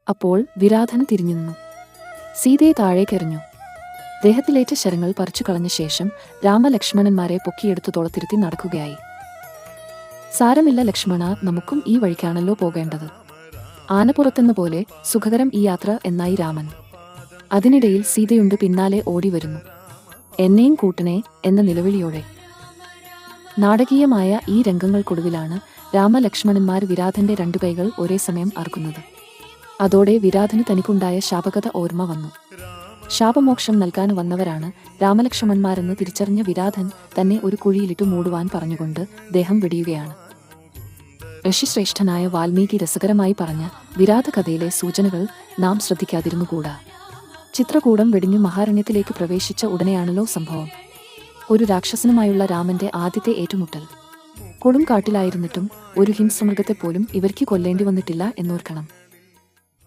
അപ്പോൾ വിരാധൻ തിരിഞ്ഞു നിന്നു. സീതയെ താഴേക്കെറിഞ്ഞു. ദേഹത്തിലേറ്റ ശരങ്ങൾ പറിച്ചു കളഞ്ഞ ശേഷം രാമലക്ഷ്മണന്മാരെ പൊക്കിയെടുത്തു തോളത്തിരുത്തി നടക്കുകയായി. സാരമില്ല ലക്ഷ്മണ, നമുക്കും ഈ വഴിക്കാണല്ലോ പോകേണ്ടത്. ആനപ്പുറത്തെന്ന പോലെ സുഖകരം ഈ യാത്ര എന്നായി രാമൻ. അതിനിടയിൽ സീതയുണ്ട് പിന്നാലെ ഓടിവരുന്നു. എന്നെയും കൂട്ടണേ എന്ന നിലവിളിയോടെ. നാടകീയമായ ഈ രംഗങ്ങൾക്കൊടുവിലാണ് രാമലക്ഷ്മണന്മാർ വിരാധന്റെ രണ്ടു കൈകൾ ഒരേ സമയം അറുക്കുന്നത്. അതോടെ വിരാധന് തനിക്കുണ്ടായ ശാപകഥ ഓർമ്മ വന്നു. ശാപമോക്ഷം നൽകാൻ വന്നവരാണ് രാമലക്ഷ്മണന്മാരെന്ന് തിരിച്ചറിഞ്ഞ വിരാധൻ തന്നെ ഒരു കുഴിയിലിട്ടു മൂടുവാൻ പറഞ്ഞുകൊണ്ട് ദേഹം വെടിയുകയാണ്. ഋഷിശ്രേഷ്ഠനായ വാൽമീകി രസകരമായി പറഞ്ഞ വിരാധ കഥയിലെ സൂചനകൾ നാം ശ്രദ്ധിക്കാതിരുന്നുകൂടാ. ചിത്രകൂടം വെടിഞ്ഞു മഹാരണ്യത്തിലേക്ക് പ്രവേശിച്ച ഉടനെയാണല്ലോ സംഭവം. ഒരു രാക്ഷസനുമായുള്ള രാമന്റെ ആദ്യത്തെ ഏറ്റുമുട്ടൽ. കൊടുങ്കാട്ടിലായിരുന്നിട്ടും ഒരു ഹിംസ്രമൃഗത്തെപ്പോലും ഇവർക്ക് കൊല്ലേണ്ടി വന്നിട്ടില്ല എന്നോർക്കണം.